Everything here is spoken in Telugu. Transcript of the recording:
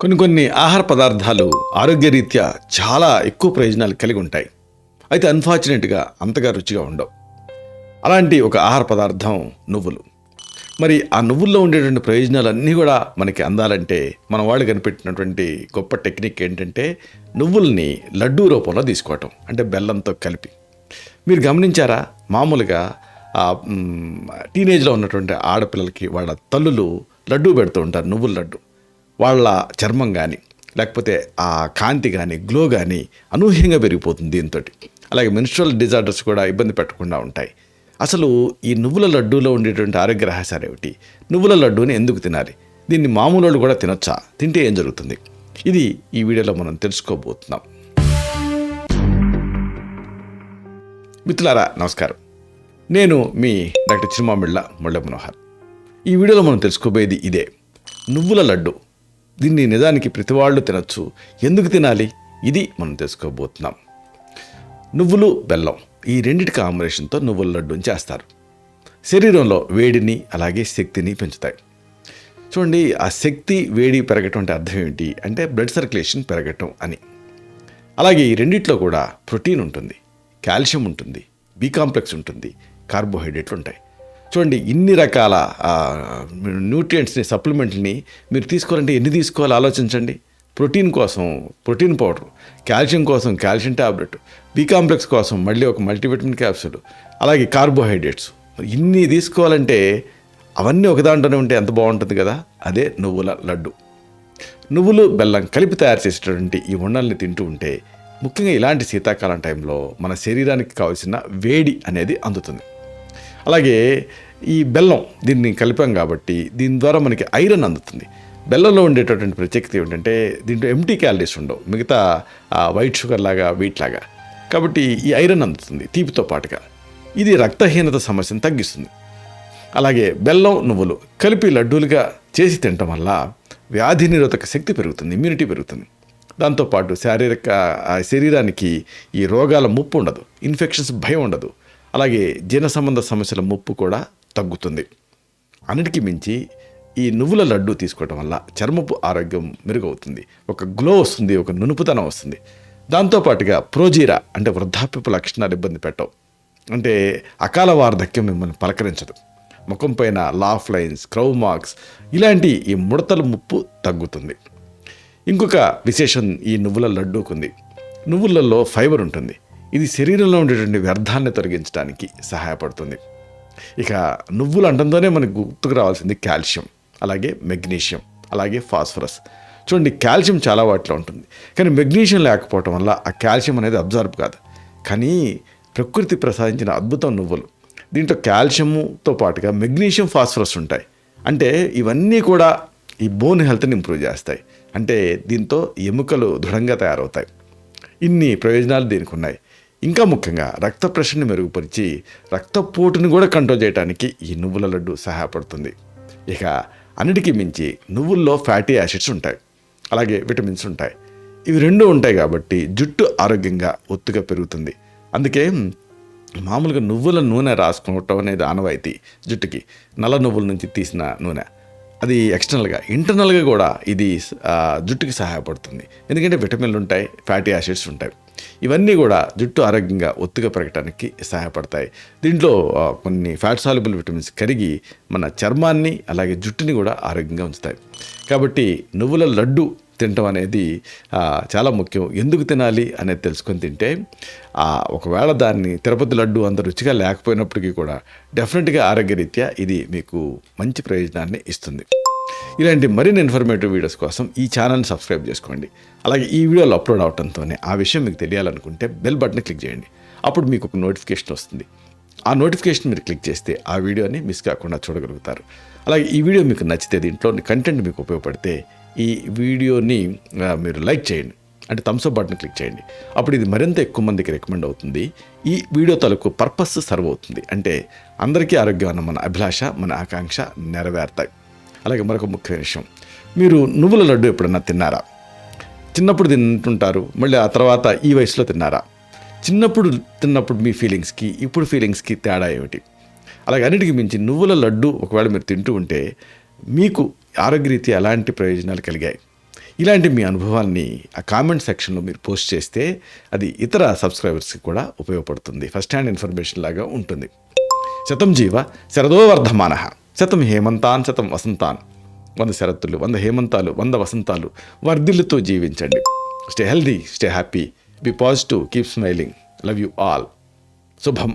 కొన్ని ఆహార పదార్థాలు ఆరోగ్యరీత్యా చాలా ఎక్కువ ప్రయోజనాలు కలిగి ఉంటాయి. అయితే అన్ఫార్చునేట్గా అంతగా రుచిగా ఉండవు. అలాంటి ఒక ఆహార పదార్థం నువ్వులు. మరి ఆ నువ్వుల్లో ఉండేటువంటి ప్రయోజనాలన్నీ కూడా మనకి అందాలంటే మన వాళ్ళు కనిపెట్టినటువంటి గొప్ప టెక్నిక్ ఏంటంటే నువ్వుల్ని లడ్డూ రూపంలో తీసుకోవటం, అంటే బెల్లంతో కలిపి. మీరు గమనించారా, మామూలుగా టీనేజ్లో ఉన్నటువంటి ఆడపిల్లలకి వాళ్ళ తల్లులు లడ్డూ పెడుతూ ఉంటారు, నువ్వుల లడ్డు. వాళ్ళ చర్మం కానీ లేకపోతే ఆ కాంతి కానీ గ్లో కానీ అనూహ్యంగా పెరిగిపోతుంది దీంతో. అలాగే మెన్స్ట్రువల్ డిజార్డర్స్ కూడా ఇబ్బంది పెట్టకుండా ఉంటాయి. అసలు ఈ నువ్వుల లడ్డూలో ఉండేటువంటి ఆరోగ్య రహస్యాలు ఏమిటి? నువ్వుల లడ్డూని ఎందుకు తినాలి? దీన్ని మామూలు వాళ్ళు కూడా తినొచ్చా? తింటే ఏం జరుగుతుంది? ఇది ఈ వీడియోలో మనం తెలుసుకోబోతున్నాం. మిత్రులారా నమస్కారం, నేను మీ డాక్టర్ చిరుమామిళ్ళ ముళ్ళ మనోహర్. ఈ వీడియోలో మనం తెలుసుకోబోయేది ఇదే, నువ్వుల లడ్డు. దీన్ని నిజానికి ప్రతి వాళ్ళు తినచ్చు. ఎందుకు తినాలి? ఇది మనం తెలుసుకోబోతున్నాం. నువ్వులు బెల్లం ఈ రెండిటి కాంబినేషన్తో నువ్వుల లడ్డూని చేస్తారు. శరీరంలో వేడిని అలాగే శక్తిని పెంచుతాయి. చూడండి, ఆ శక్తి వేడి పెరగటం అంటే అర్థం ఏంటి అంటే బ్లడ్ సర్క్యులేషన్ పెరగటం అని. అలాగే ఈ రెండిట్లో కూడా ప్రోటీన్ ఉంటుంది, కాల్షియం ఉంటుంది, బి కాంప్లెక్స్ ఉంటుంది, కార్బోహైడ్రేట్లు ఉంటాయి. చూడండి, ఇన్ని రకాల న్యూట్రియంట్స్ని, సప్లిమెంట్ని మీరు తీసుకోవాలంటే ఎన్ని తీసుకోవాలో ఆలోచించండి. ప్రోటీన్ కోసం ప్రోటీన్ పౌడర్, కాల్షియం కోసం కాల్షియం ట్యాబ్లెట్, బి కాంప్లెక్స్ కోసం మళ్ళీ ఒక మల్టీవిటమిన్ క్యాప్సూల్, అలాగే కార్బోహైడ్రేట్స్. ఇన్ని తీసుకోవాలంటే అవన్నీ ఒకదాంట్లోనే ఉంటే ఎంత బాగుంటుంది కదా. అదే నువ్వుల లడ్డు. నువ్వులు బెల్లం కలిపి తయారు చేసేటటువంటి ఈ ఉండల్ని తింటూ ఉంటే ముఖ్యంగా ఇలాంటి శీతాకాలం టైంలో మన శరీరానికి కావాల్సిన వేడి అనేది అందుతుంది. అలాగే ఈ బెల్లం దీన్ని కలిపాం కాబట్టి దీని ద్వారా మనకి ఐరన్ అందుతుంది. బెల్లంలో ఉండేటటువంటి ప్రత్యేకత ఏమిటంటే దీంట్లో ఎంటీ క్యాలరీస్ ఉండవు, మిగతా వైట్ షుగర్ లాగా వీట్ లాగా. కాబట్టి ఈ ఐరన్ అందుతుంది తీపితో పాటుగా. ఇది రక్తహీనత సమస్యను తగ్గిస్తుంది. అలాగే బెల్లం నువ్వులు కలిపి లడ్డూలుగా చేసి తినటం వల్ల వ్యాధి నిరోధక శక్తి పెరుగుతుంది, ఇమ్యూనిటీ పెరుగుతుంది. దాంతోపాటు శరీరానికి ఈ రోగాల ముప్పు ఉండదు, ఇన్ఫెక్షన్స్ భయం ఉండదు. అలాగే జీర్ణ సంబంధ సమస్యల ముప్పు కూడా తగ్గుతుంది. అన్నిటికీ మించి ఈ నువ్వుల లడ్డు తీసుకోవడం వల్ల చర్మపు ఆరోగ్యం మెరుగవుతుంది, ఒక గ్లో వస్తుంది, ఒక నునుపుతనం వస్తుంది. దాంతోపాటుగా ప్రోజీరా అంటే వృద్ధాప్యపు లక్షణాలు ఇబ్బంది పెట్టవు, అంటే అకాల వార్ధక్యం మిమ్మల్ని పలకరించదు. ముఖం పైన లాఫ్ లైన్స్, క్రౌ మార్క్స్ ఇలాంటి ఈ ముడతల ముప్పు తగ్గుతుంది. ఇంకొక విశేషం ఈ నువ్వుల లడ్డూకుంది. నువ్వులలో ఫైబర్ ఉంటుంది. ఇది శరీరంలో ఉండేటువంటి వ్యర్థాన్ని తొలగించడానికి సహాయపడుతుంది. ఇక నువ్వులు అంటంతోనే మనకు గుర్తుకు రావాల్సింది కాల్షియం, అలాగే మెగ్నీషియం, అలాగే ఫాస్ఫరస్. చూడండి, కాల్షియం చాలా వాటిలో ఉంటుంది, కానీ మెగ్నీషియం లేకపోవటం వల్ల ఆ కాల్షియం అనేది అబ్జర్వ్ కాదు. కానీ ప్రకృతి ప్రసాదించిన అద్భుతం నువ్వులు. దీంట్లో కాల్షియంతో పాటుగా మెగ్నీషియం, ఫాస్ఫరస్ ఉంటాయి. అంటే ఇవన్నీ కూడా ఈ బోన్ హెల్త్ని ఇంప్రూవ్ చేస్తాయి. అంటే దీంతో ఎముకలు దృఢంగా తయారవుతాయి. ఇన్ని ప్రయోజనాలు దీనికి ఉన్నాయి. ఇంకా ముఖ్యంగా రక్త ప్రెషర్ని మెరుగుపరిచి రక్తపోటుని కూడా కంట్రోల్ చేయడానికి ఈ నువ్వుల లడ్డు సహాయపడుతుంది. ఇక అన్నిటికీ మించి నువ్వుల్లో ఫ్యాటీ యాసిడ్స్ ఉంటాయి, అలాగే విటమిన్స్ ఉంటాయి. ఇవి రెండు ఉంటాయి కాబట్టి జుట్టు ఆరోగ్యంగా ఒత్తుగా పెరుగుతుంది. అందుకే మామూలుగా నువ్వుల నూనె రాసుకోవటం అనేది ఆనవాయితీ జుట్టుకి. నల్ల నువ్వుల నుంచి తీసిన నూనె అది ఎక్స్టర్నల్గా, ఇంటర్నల్గా కూడా ఇది జుట్టుకి సహాయపడుతుంది. ఎందుకంటే విటమిన్లు ఉంటాయి, ఫ్యాటీ యాసిడ్స్ ఉంటాయి. ఇవన్నీ కూడా జుట్టు ఆరోగ్యంగా ఒత్తుగా పెరగడానికి సహాయపడతాయి. దీంట్లో కొన్ని ఫ్యాట్ సాల్యుబుల్ విటమిన్స్ కరిగి మన చర్మాన్ని అలాగే జుట్టుని కూడా ఆరోగ్యంగా ఉంచుతాయి. కాబట్టి నువ్వుల లడ్డు తినటం అనేది చాలా ముఖ్యం. ఎందుకు తినాలి అనేది తెలుసుకొని తింటే ఒకవేళ దాన్ని తిరుపతి లడ్డు అంత రుచిగా లేకపోయినప్పటికీ కూడా డెఫినెట్గా ఆరోగ్యరీత్యా ఇది మీకు మంచి ప్రయోజనాన్ని ఇస్తుంది. ఇలాంటి మరిన్ని ఇన్ఫర్మేటివ్ వీడియోస్ కోసం ఈ ఛానల్ని సబ్స్క్రైబ్ చేసుకోండి. అలాగే ఈ వీడియోలు అప్లోడ్ అవడంతోనే ఆ విషయం మీకు తెలియాలనుకుంటే బెల్ బటన్ క్లిక్ చేయండి. అప్పుడు మీకు ఒక నోటిఫికేషన్ వస్తుంది. ఆ నోటిఫికేషన్ మీరు క్లిక్ చేస్తే ఆ వీడియోని మిస్ కాకుండా చూడగలుగుతారు. అలాగే ఈ వీడియో మీకు నచ్చితే, దీంట్లో కంటెంట్ మీకు ఉపయోగపడితే ఈ వీడియోని మీరు లైక్ చేయండి, అంటే థమ్స్ అప్ బటన్ క్లిక్ చేయండి. అప్పుడు ఇది మరింత ఎక్కువ మందికి రికమెండ్ అవుతుంది. ఈ వీడియో తాలూకు పర్పస్ సర్వ్ అవుతుంది, అంటే అందరికీ ఆరోగ్యం అన్న మన అభిలాష, మన ఆకాంక్ష నెరవేరుతాయి. అలాగే మరొక ముఖ్యమైన విషయం, మీరు నువ్వుల లడ్డు ఎప్పుడన్నా తిన్నారా? చిన్నప్పుడు తింటుంటారు, మళ్ళీ ఆ తర్వాత ఈ వయసులో తిన్నారా? తిన్నప్పుడు మీ ఫీలింగ్స్కి ఇప్పుడు ఫీలింగ్స్కి తేడా ఏమిటి? అలాగే అన్నిటికీ మించి నువ్వుల లడ్డు ఒకవేళ మీరు తింటూ ఉంటే మీకు ఆరోగ్యరీత్యా ఎలాంటి ప్రయోజనాలు కలిగాయి? ఇలాంటి మీ అనుభవాల్ని ఆ కామెంట్ సెక్షన్లో మీరు పోస్ట్ చేస్తే అది ఇతర సబ్స్క్రైబర్స్కి కూడా ఉపయోగపడుతుంది. ఫస్ట్ హ్యాండ్ ఇన్ఫర్మేషన్ లాగా ఉంటుంది. శతం జీవ శరదో వర్ధమాన, శతం హేమంతాన్ శతం వసంతాన్. 100 శరత్తులు, 100 హేమంతాలు, 100 వసంతాలు వర్ధిల్లుతో జీవించండి. Stay healthy, stay happy, be positive, keep smiling. Love you all. శుభం.